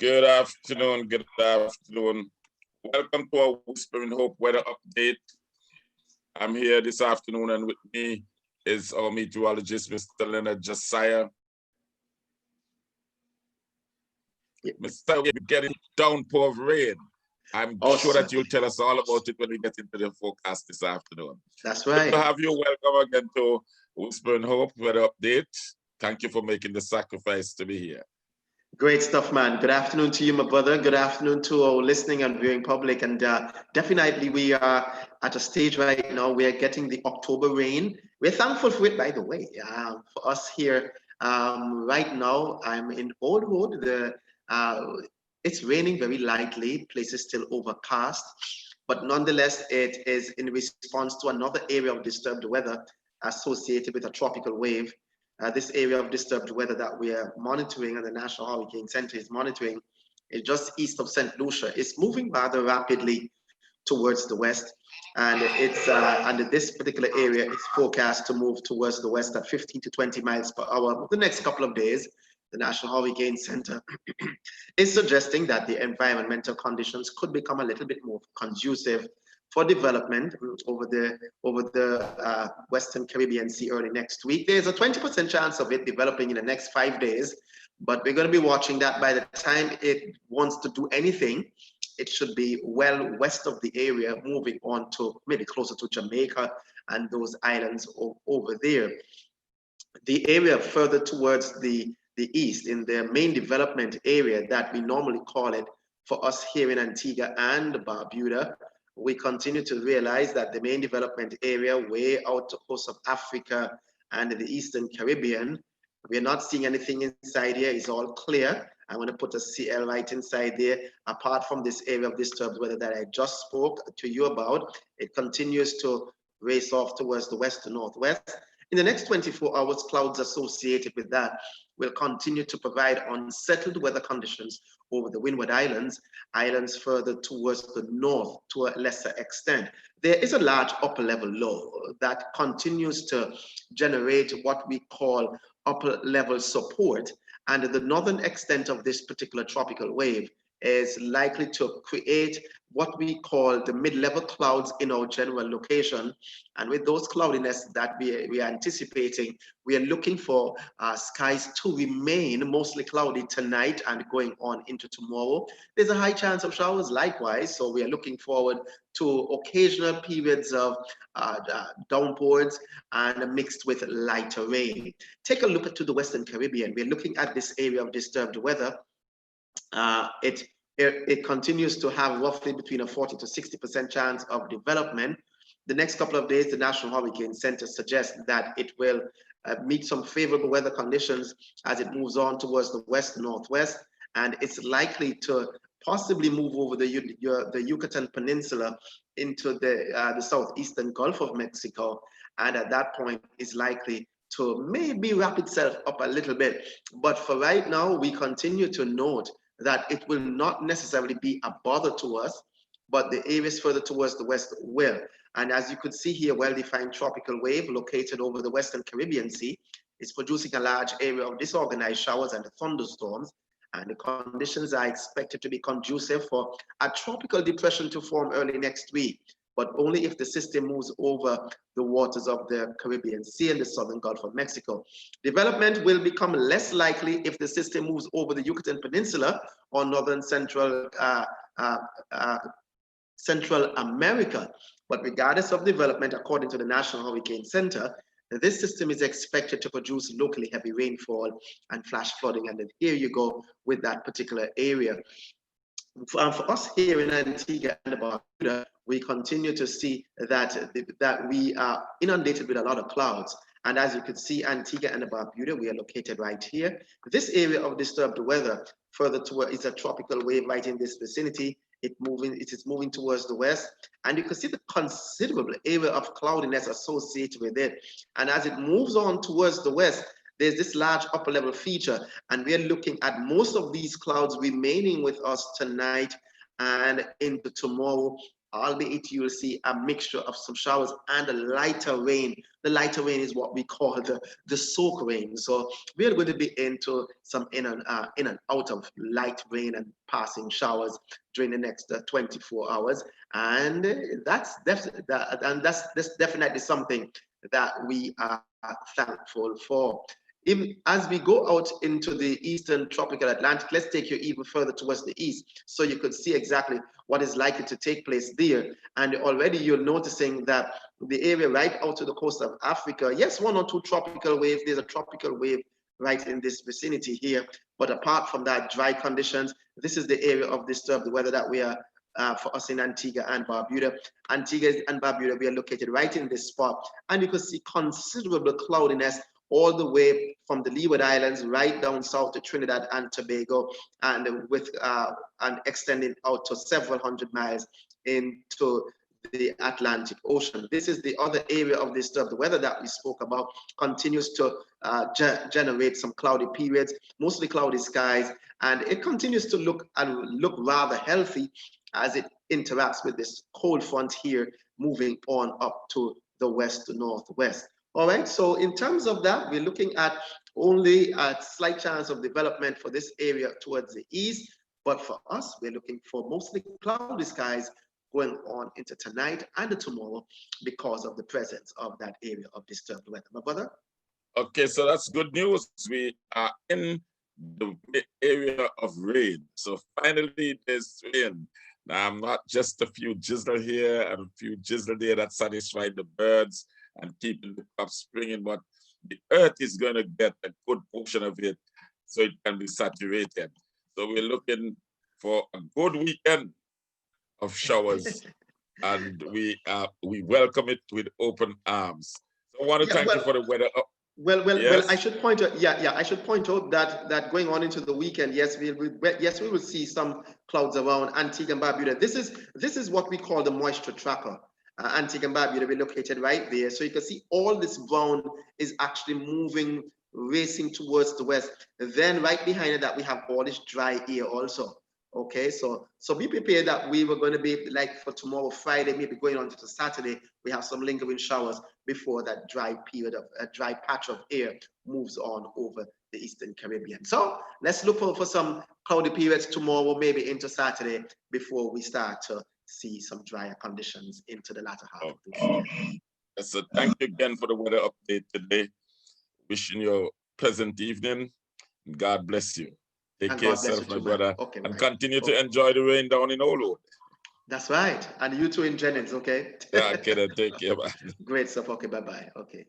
Good afternoon. Good afternoon. Welcome to our Whispering Hope weather update. I'm here this afternoon, and with me is our meteorologist, Mr. Lenard Josiah. Mr. We're getting downpour of rain. I'm sure that you'll tell us all about it when we get into the forecast this afternoon. That's right. Good to have you. Welcome again to Whispering Hope weather update. Thank you for making the sacrifice to be here. Great stuff, man. Good afternoon to you, my brother. Good afternoon to our listening and viewing public. And definitely we are at a stage right now where getting the October rain. We're thankful for it, by the way. For us here right now, I'm in Old Road. It's raining very lightly. Places still overcast. But nonetheless, it is in response to another area of disturbed weather associated with a tropical wave. This area of disturbed weather that we are monitoring and the National Hurricane Center is monitoring is just east of St. Lucia. It's moving rather rapidly towards the west, and it's under this particular area, it's forecast to move towards the west at 15 to 20 miles per hour. For the next couple of days, the National Hurricane Center is suggesting that the environmental conditions could become a little bit more conducive for development over the Western Caribbean Sea early next week. There's a 20% chance of it developing in the next 5 days, but we're going to be watching that. By the time it wants to do anything, it should be well west of the area, moving on to maybe closer to Jamaica and those islands over there. The area further towards the east, in the main development area that we normally call it for us here in Antigua and Barbuda, we continue to realize that the main development area way out the coast of Africa and the Eastern Caribbean, we're not seeing anything inside here. It's all clear. I'm going to put a CL right inside there. Apart from this area of disturbed weather that I just spoke to you about, it continues to race off towards the west to northwest. In the next 24 hours, clouds associated with that will continue to provide unsettled weather conditions over the Windward Islands, islands further towards the north to a lesser extent. There is a large upper level low that continues to generate what we call upper level support, and the northern extent of this particular tropical wave is likely to create what we call the mid-level clouds in our general location. And with those cloudiness that we are anticipating, we are looking for skies to remain mostly cloudy tonight and going on into tomorrow. There's a high chance of showers likewise, so we are looking forward to occasional periods of downpours and mixed with lighter rain. Take a look to the Western Caribbean. We're looking at this area of disturbed weather. It continues to have roughly between a 40 to 60% chance of development. The next couple of days, the National Hurricane Center suggests that it will meet some favorable weather conditions as it moves on towards the west-northwest, and it's likely to possibly move over the Yucatan Peninsula into the southeastern Gulf of Mexico, and at that point is likely to maybe wrap itself up a little bit. But for right now, we continue to note that it will not necessarily be a bother to us, but the areas further towards the west will. And as you could see here, well-defined tropical wave located over the Western Caribbean Sea is producing a large area of disorganized showers and thunderstorms. And the conditions are expected to be conducive for a tropical depression to form early next week, but only if the system moves over the waters of the Caribbean Sea and the southern Gulf of Mexico. Development will become less likely if the system moves over the Yucatan Peninsula or northern Central America. But regardless of development, according to the National Hurricane Center, this system is expected to produce locally heavy rainfall and flash flooding. And then here you go with that particular area. For us here in Antigua and Barbuda, we continue to see that we are inundated with a lot of clouds. And as you can see, Antigua and Barbuda, we are located right here. This area of disturbed weather, further toward, is a tropical wave right in this vicinity. It is moving towards the west, and you can see the considerable area of cloudiness associated with it. And as it moves on towards the west, there's this large upper level feature, and we're looking at most of these clouds remaining with us tonight and into tomorrow, albeit you'll see a mixture of some showers and a lighter rain. The lighter rain is what we call the soak rain. So we're going to be into some in and out of light rain and passing showers during the next 24 hours. And that's definitely something that we are thankful for. As we go out into the eastern tropical Atlantic, let's take you even further towards the east so you could see exactly what is likely to take place there. And already you're noticing that the area right out to the coast of Africa, yes, 1 or 2 tropical waves. There's a tropical wave right in this vicinity here. But apart from that, dry conditions, this is the area of disturbed weather that we are for us in Antigua and Barbuda. Antigua and Barbuda, we are located right in this spot. And you can see considerable cloudiness all the way from the Leeward Islands right down south to Trinidad and Tobago, and with and extending out to several hundred miles into the Atlantic Ocean. This is the other area of disturbed weather that we spoke about. Continues to generate some cloudy periods, mostly cloudy skies, and it continues to look rather healthy as it interacts with this cold front here, moving on up to the west to northwest. All right, so in terms of that, we're looking at only a slight chance of development for this area towards the east. But for us, we're looking for mostly cloudy skies going on into tonight and tomorrow because of the presence of that area of disturbed weather. My brother? Okay, so that's good news. We are in the area of rain. So finally, there's rain. Now, not just a few drizzle here and a few drizzle there that satisfy the birds and keeping the crops springing, but the earth is going to get a good portion of it so it can be saturated. So we're looking for a good weekend of showers and we welcome it with open arms. So I want to thank you for the weather. Well, I should point out, I should point out that going on into the weekend, yes, we will see some clouds around Antigua and Barbuda. This is what we call the moisture tracker. Antigua and Barbuda, we're located right there. So you can see all this brown is actually moving, racing towards the west. Then right behind it, that we have all this dry air also. Okay, so be prepared that we were going to be like for tomorrow, Friday, maybe going on to Saturday, we have some lingering showers before that dry period of a dry patch of air moves on over the Eastern Caribbean. So let's look for some cloudy periods tomorrow, maybe into Saturday, before we start to see some drier conditions into the latter half of this year. So thank you again for the weather update today. Wishing you a pleasant evening. God bless you. Take care of yourself, my brother, and continue to enjoy the rain down in Olo. That's right. And you too in Jennings, okay? Okay, then take care. Great stuff. Okay, bye-bye. Okay.